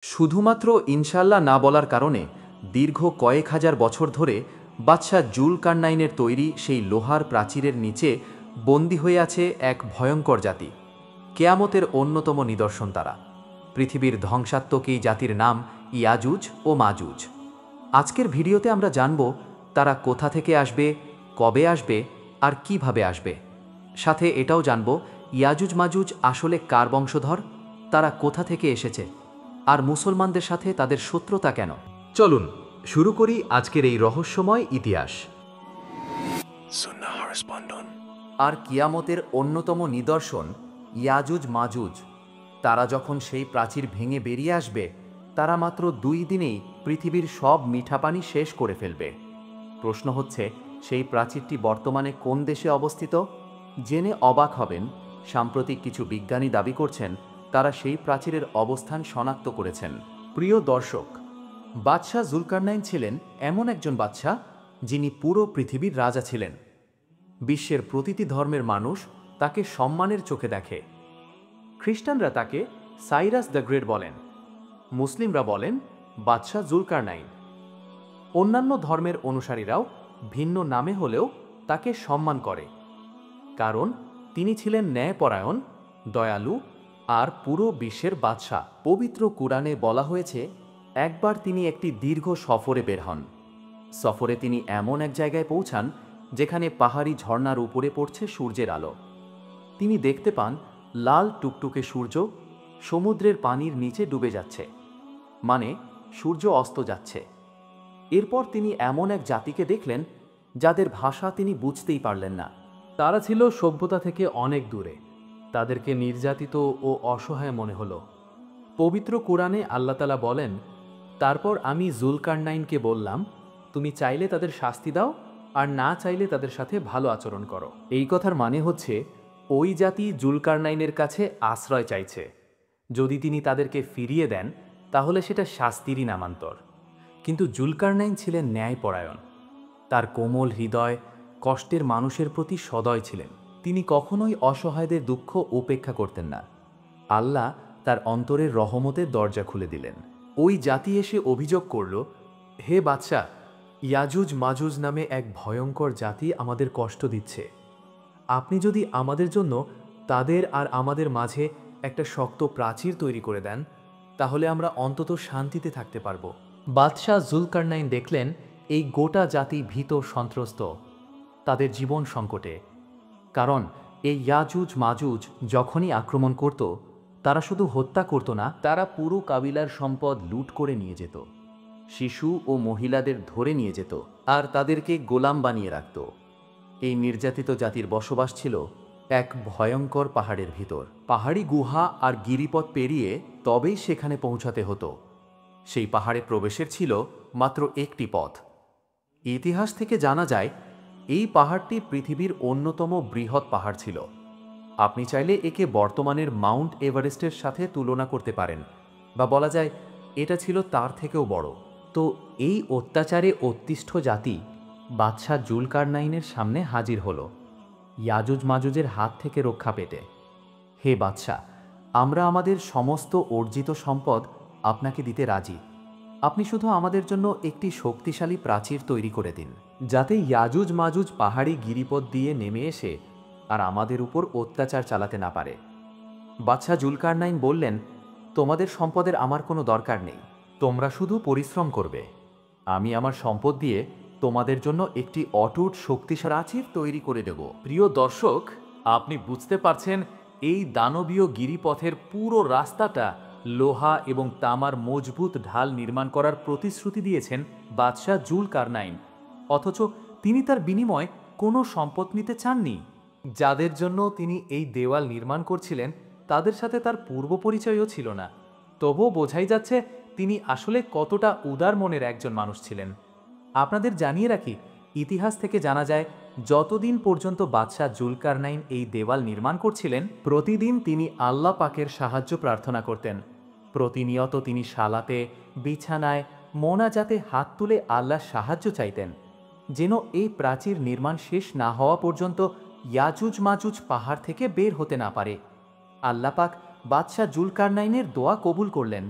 শুধুমাত্র ইনশাল্লাহ না বলার কারণে দীর্ঘ কয়েক হাজার বছর ধরে বাদশাহ জুলকারনাইনের তৈরি সেই লোহার প্রাচীরের নিচে বন্দী হয়ে আছে এক ভয়ঙ্কর জাতি। কেয়ামতের অন্যতম নিদর্শন তারা। পৃথিবীর ধ্বংসাত্মক এই জাতির নাম ইয়াজুজ ও মাজুজ। আজকের ভিডিওতে আমরা জানব তারা কোথা থেকে আসবে, কবে আসবে আর কিভাবে আসবে। সাথে এটাও জানব ইয়াজুজ মাজুজ আসলে কার বংশধর, তারা কোথা থেকে এসেছে, আর মুসলমানদের সাথে তাদের শত্রুতা কেন। চলুন শুরু করি আজকের এই রহস্যময় ইতিহাস। আর কিয়ামতের অন্যতম নিদর্শন ইয়াজুজ মাজুজ। তারা যখন সেই প্রাচীর ভেঙে বেরিয়ে আসবে, তারা মাত্র 2 দিনেই পৃথিবীর সব মিঠা পানি শেষ করে ফেলবে। প্রশ্ন হচ্ছে, সেই প্রাচীরটি বর্তমানে কোন দেশে অবস্থিত? জেনে অবাক হবেন, সাম্প্রতিক কিছু বিজ্ঞানী দাবি করছেন তারা সেই প্রাচীরের অবস্থান শনাক্ত করেছেন। প্রিয় দর্শক, বাদশাহ জুলকারনাইন ছিলেন এমন একজন বাদশাহ যিনি পুরো পৃথিবীর রাজা ছিলেন। বিশ্বের প্রতিটি ধর্মের মানুষ তাকে সম্মানের চোখে দেখে। খ্রিস্টানরা তাকে সাইরাস দ্য গ্রেট বলেন, মুসলিমরা বলেন বাদশাহ জুলকারনাইন। অন্যান্য ধর্মের অনুসারীরাও ভিন্ন নামে হলেও তাকে সম্মান করে, কারণ তিনি ছিলেন ন্যায়পরায়ণ, দয়ালু আর পুরো বিশ্বের বাদশাহ। পবিত্র কুরআনে বলা হয়েছে, একবার তিনি একটি দীর্ঘ সফরে বের হন। সফরে তিনি এমন এক জায়গায় পৌঁছান যেখানে পাহাড়ি ঝর্ণার উপরে পড়ছে সূর্যের আলো। তিনি দেখতে পান লাল টুকটুকে সূর্য সমুদ্রের পানির নিচে ডুবে যাচ্ছে, মানে সূর্য অস্ত যাচ্ছে। এরপর তিনি এমন এক জাতিকে দেখলেন যাদের ভাষা তিনি বুঝতেই পারলেন না। তারা ছিল সভ্যতা থেকে অনেক দূরে, তাদেরকে নির্যাতিত ও অসহায় মনে হলো। পবিত্র কুরআনে আল্লাহ তাআলা বলেন, তারপর আমি জুলকারনাইনকে বললাম, তুমি চাইলে তাদের শাস্তি দাও আর না চাইলে তাদের সাথে ভালো আচরণ করো। এই কথার মানে হচ্ছে, ওই জাতি জুলকারনাইনের কাছে আশ্রয় চাইছে। যদি তিনি তাদেরকে ফিরিয়ে দেন তাহলে সেটা শাস্তিরই নামান্তর। কিন্তু জুলকারনাইন ছিলেন ন্যায়পরায়ণ। তার কোমল হৃদয় কষ্টের মানুষের প্রতি সদয় ছিলেন। তিনি কখনোই অসহায়দের দুঃখ উপেক্ষা করতেন না। আল্লাহ তার অন্তরের রহমতের দরজা খুলে দিলেন। ওই জাতি এসে অভিযোগ করল, হে বাদশাহ, ইয়াজুজ মাজুজ নামে এক ভয়ঙ্কর জাতি আমাদের কষ্ট দিচ্ছে। আপনি যদি আমাদের জন্য তাদের আর আমাদের মাঝে একটা শক্ত প্রাচীর তৈরি করে দেন, তাহলে আমরা অন্তত শান্তিতে থাকতে পারব। বাদশাহ জুলকারনাইন দেখলেন এই গোটা জাতি ভীত সন্ত্রস্ত, তাদের জীবন সংকটে। কারণ এই ইয়াজুজ মাজুজ যখনই আক্রমণ করত, তারা শুধু হত্যা করত না, তারা পুরো কাবিলার সম্পদ লুট করে নিয়ে যেত, শিশু ও মহিলাদের ধরে নিয়ে যেত আর তাদেরকে গোলাম বানিয়ে রাখত। এই নির্যাতিত জাতির বসবাস ছিল এক ভয়ঙ্কর পাহাড়ের ভিতর। পাহাড়ি গুহা আর গিরিপথ পেরিয়ে তবেই সেখানে পৌঁছাতে হতো। সেই পাহাড়ে প্রবেশের ছিল মাত্র একটি পথ। ইতিহাস থেকে জানা যায়, এই পাহাড়টি পৃথিবীর অন্যতম বৃহৎ পাহাড় ছিল। আপনি চাইলে একে বর্তমানের মাউন্ট এভারেস্টের সাথে তুলনা করতে পারেন, বা বলা যায় এটা ছিল তার থেকেও বড়। তো এই অত্যাচারে অতিষ্ঠ জাতি বাদশাহ জুলকারনাইনের সামনে হাজির হলো, ইয়াজুজ মাজুজের হাত থেকে রক্ষা পেতে। হে বাদশাহ, আমরা আমাদের সমস্ত অর্জিত সম্পদ আপনাকে দিতে রাজি। আপনি শুধু আমাদের জন্য একটি শক্তিশালী প্রাচীর তৈরি করে দিন, যাতে ইয়াজুজ মাজুজ পাহাড়ি গিরিপথ দিয়ে নেমে এসে আর আমাদের উপর অত্যাচার চালাতে না পারে। বাদশাহ জুলকারনাইন বললেন, তোমাদের সম্পদের আমার কোনো দরকার নেই, তোমরা শুধু পরিশ্রম করবে। আমি আমার সম্পদ দিয়ে তোমাদের জন্য একটি অটুট শক্তিশালী প্রাচীর তৈরি করে দেব। প্রিয় দর্শক, আপনি বুঝতে পারছেন, এই দানবীয় গিরিপথের পুরো রাস্তাটা লোহা এবং তামার মজবুত ঢাল নির্মাণ করার প্রতিশ্রুতি দিয়েছেন বাদশাহ জুলকারনাইন, অথচ তিনি তার বিনিময়ে কোনো সম্পদ নিতে চাননি। যাদের জন্য তিনি এই দেওয়াল নির্মাণ করছিলেন তাদের সাথে তার পূর্ব পরিচয়ও ছিল না। তবুও বোঝাই যাচ্ছে তিনি আসলে কতটা উদার মনের একজন মানুষ ছিলেন। আপনাদের জানিয়ে রাখি, ইতিহাস থেকে জানা যায়, যতদিন পর্যন্ত বাদশাহ জুলকারনাইন এই দেওয়াল নির্মাণ করছিলেন, প্রতিদিন তিনি আল্লাহ পাকের সাহায্য প্রার্থনা করতেন। প্রতিনিয়ত তিনি সালাতে, বিছানায়, মোনাজাতে হাত তুলে আল্লাহর সাহায্য চাইতেন, যেন এই প্রাচীর নির্মাণ শেষ না হওয়া পর্যন্ত ইয়াজুজ মাজুজ পাহাড় থেকে বের হতে না পারে। আল্লাহ পাক বাদশাহ জুলকারনাইনের দোয়া কবুল করলেন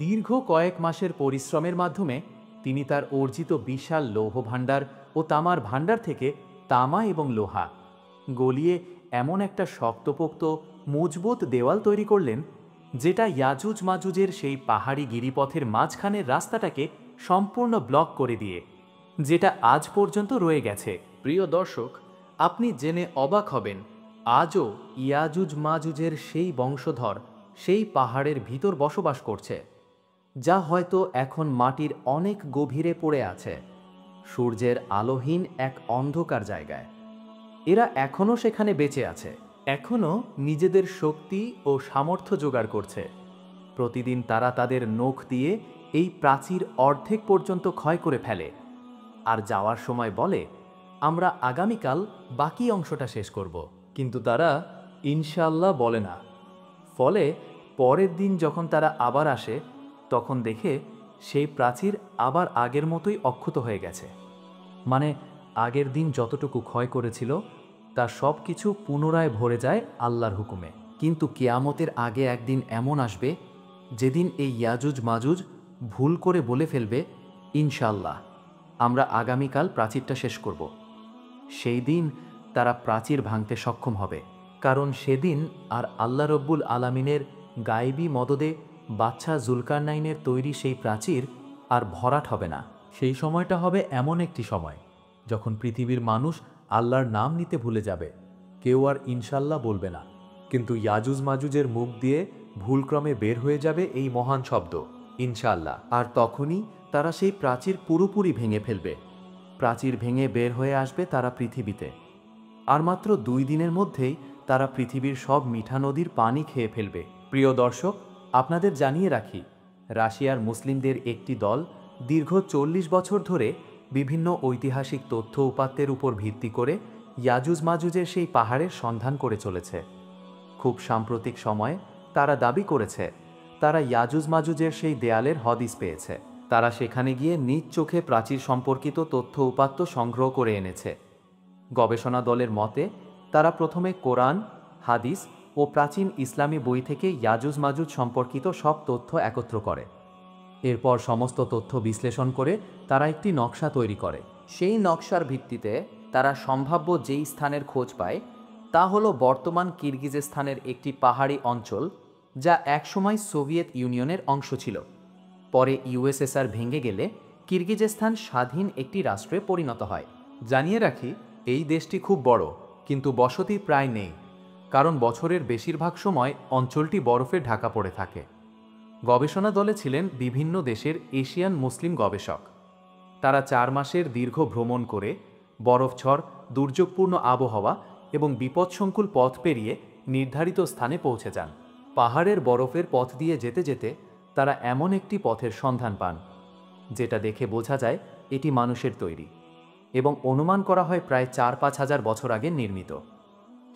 দীর্ঘ কয়েক মাসের পরিশ্রমের মাধ্যমে তিনি তার অর্জিত বিশাল লৌহ ভাণ্ডার ও তামার ভাণ্ডার থেকে তামা এবং লোহা গলিয়ে এমন একটা শক্তপোক্ত মজবুত দেওয়াল তৈরি করলেন, যেটা ইয়াজুজ মাজুজের সেই পাহাড়ি গিরিপথের মাঝখানের রাস্তাটাকে সম্পূর্ণ ব্লক করে দিয়ে, যেটা আজ পর্যন্ত রয়ে গেছে। প্রিয় দর্শক, আপনি জেনে অবাক হবেন, আজও ইয়াজুজ মাজুজের সেই বংশধর সেই পাহাড়ের ভিতর বসবাস করছে, যা হয়তো এখন মাটির অনেক গভীরে পড়ে আছে, সূর্যের আলোহীন এক অন্ধকার জায়গায়। এরা এখনও সেখানে বেঁচে আছে, এখনও নিজেদের শক্তি ও সামর্থ্য জোগাড় করছে। প্রতিদিন তারা তাদের নখ দিয়ে এই প্রাচীর অর্ধেক পর্যন্ত ক্ষয় করে ফেলে, আর যাওয়ার সময় বলে, আমরা আগামীকাল বাকি অংশটা শেষ করব। কিন্তু তারা ইনশাআল্লাহ বলে না। ফলে পরের দিন যখন তারা আবার আসে, তখন দেখে সেই প্রাচীর আবার আগের মতোই অক্ষত হয়ে গেছে। মানে আগের দিন যতটুকু ক্ষয় করেছিল তার সব কিছু পুনরায় ভরে যায় আল্লাহর হুকুমে। কিন্তু কিয়ামতের আগে একদিন এমন আসবে যেদিন এই ইয়াজুজ মাজুজ ভুল করে বলে ফেলবে, ইনশাআল্লাহ আমরা আগামীকাল প্রাচীরটা শেষ করব। সেই দিন তারা প্রাচীর ভাঙতে সক্ষম হবে, কারণ সেদিন আর আল্লাহ রব্বুল আলামিনের গায়েবী মদদে বাদশা জুলকারনাইনের তৈরি সেই প্রাচীর আর ভরাট হবে না। সেই সময়টা হবে এমন একটি সময় যখন পৃথিবীর মানুষ আল্লাহর নাম নিতে ভুলে যাবে, কেউ আর ইনশাল্লাহ বলবে না। কিন্তু ইয়াজুজ মাজুজের মুখ দিয়ে ভুলক্রমে বের হয়ে যাবে এই মহান শব্দ ইনশাল্লাহ। আর তখনই তারা সেই প্রাচীর পুরোপুরি ভেঙে ফেলবে। প্রাচীর ভেঙে বের হয়ে আসবে তারা পৃথিবীতে। আর মাত্র 2 দিনের মধ্যেই তারা পৃথিবীর সব মিঠা নদীর পানি খেয়ে ফেলবে। প্রিয় দর্শক, আপনাদের জানিয়ে রাখি, রাশিয়ার মুসলিমদের একটি দল দীর্ঘ 40 বছর ধরে বিভিন্ন ঐতিহাসিক তথ্য উপাত্তের উপর ভিত্তি করে ইয়াজুজ মাজুজের সেই পাহাড়ের সন্ধান করে চলেছে। খুব সাম্প্রতিক সময়ে তারা দাবি করেছে তারা ইয়াজুজ মাজুজের সেই দেয়ালের হদিস পেয়েছে। তারা সেখানে গিয়ে নিজ চোখে প্রাচীর সম্পর্কিত তথ্য উপাত্ত সংগ্রহ করে এনেছে। গবেষণা দলের মতে তারা প্রথমে কোরআন, হাদিস ও প্রাচীন ইসলামী বই থেকে ইয়াজুজ মাজুজ সম্পর্কিত সব তথ্য একত্র করে। এরপর সমস্ত তথ্য বিশ্লেষণ করে তারা একটি নকশা তৈরি করে। সেই নকশার ভিত্তিতে তারা সম্ভাব্য যেই স্থানের খোঁজ পায় তা হলো বর্তমান কিরগিজস্তানের একটি পাহাড়ি অঞ্চল, যা একসময় সোভিয়েত ইউনিয়নের অংশ ছিল। পরে ইউএসএসআর ভেঙে গেলে কিরগিজস্তান স্বাধীন একটি রাষ্ট্রে পরিণত হয়। জানিয়ে রাখি, এই দেশটি খুব বড়, কিন্তু বসতি প্রায় নেই, কারণ বছরের বেশিরভাগ সময় অঞ্চলটি বরফে ঢাকা পড়ে থাকে। গবেষণা দলে ছিলেন বিভিন্ন দেশের এশিয়ান মুসলিম গবেষক। তারা 4 মাসের দীর্ঘ ভ্রমণ করে বরফঝড়, দুর্যোগপূর্ণ আবহাওয়া এবং বিপদসংকুল পথ পেরিয়ে নির্ধারিত স্থানে পৌঁছে যান। পাহাড়ের বরফের পথ দিয়ে যেতে যেতে তারা এমন একটি পথের সন্ধান পান, যেটা দেখে বোঝা যায় এটি মানুষের তৈরি এবং অনুমান করা হয় প্রায় 4-5 হাজার বছর আগে নির্মিত।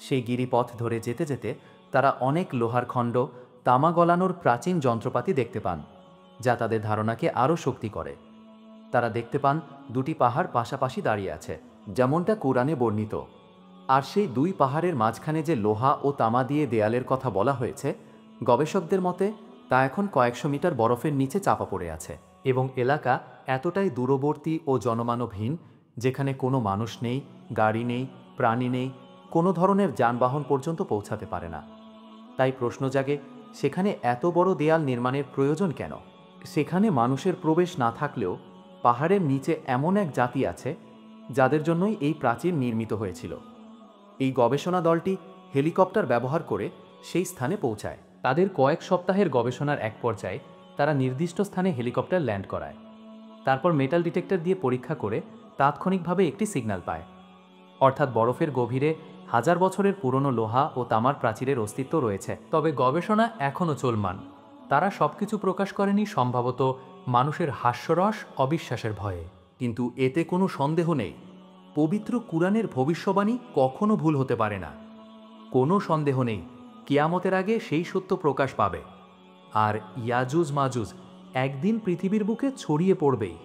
সেই গিরিপথ ধরে যেতে যেতে তারা অনেক লোহার খণ্ড, তামা গলানোর প্রাচীন যন্ত্রপাতি দেখতে পান, যা তাদের ধারণাকে আরও শক্তি করে। তারা দেখতে পান 2টি পাহাড় পাশাপাশি দাঁড়িয়ে আছে, যেমনটা কোরআনে বর্ণিত। আর সেই 2 পাহাড়ের মাঝখানে যে লোহা ও তামা দিয়ে দেয়ালের কথা বলা হয়েছে, গবেষকদের মতে তা এখন কয়েকশো মিটার বরফের নিচে চাপা পড়ে আছে এবং এলাকা এতটাই দূরবর্তী ও জনমানবহীন, যেখানে কোনো মানুষ নেই, গাড়ি নেই, প্রাণী নেই, কোনো ধরনের যানবাহন পর্যন্ত পৌঁছাতে পারে না। তাই প্রশ্ন জাগে, সেখানে এত বড় দেয়াল নির্মাণের প্রয়োজন কেন? সেখানে মানুষের প্রবেশ না থাকলেও পাহাড়ের নিচে এমন এক জাতি আছে যাদের জন্যই এই প্রাচীর নির্মিত হয়েছিল। এই গবেষণা দলটি হেলিকপ্টার ব্যবহার করে সেই স্থানে পৌঁছায়। তাদের কয়েক সপ্তাহের গবেষণার এক পর্যায়ে তারা নির্দিষ্ট স্থানে হেলিকপ্টার ল্যান্ড করায়। তারপর মেটাল ডিটেক্টর দিয়ে পরীক্ষা করে তাৎক্ষণিকভাবে একটি সিগন্যাল পায়, অর্থাৎ বরফের গভীরে হাজার বছরের পুরনো লোহা ও তামার প্রাচীরের অস্তিত্ব রয়েছে। তবে গবেষণা এখনও চলমান। তারা সবকিছু প্রকাশ করেনি, সম্ভবত মানুষের হাস্যরস, অবিশ্বাসের ভয়ে। কিন্তু এতে কোনো সন্দেহ নেই, পবিত্র কুরআনের ভবিষ্যবাণী কখনো ভুল হতে পারে না। কোনো সন্দেহ নেই, কিয়ামতের আগে সেই সত্য প্রকাশ পাবে, আর ইয়াজুজ মাজুজ একদিন পৃথিবীর বুকে ছড়িয়ে পড়বেই।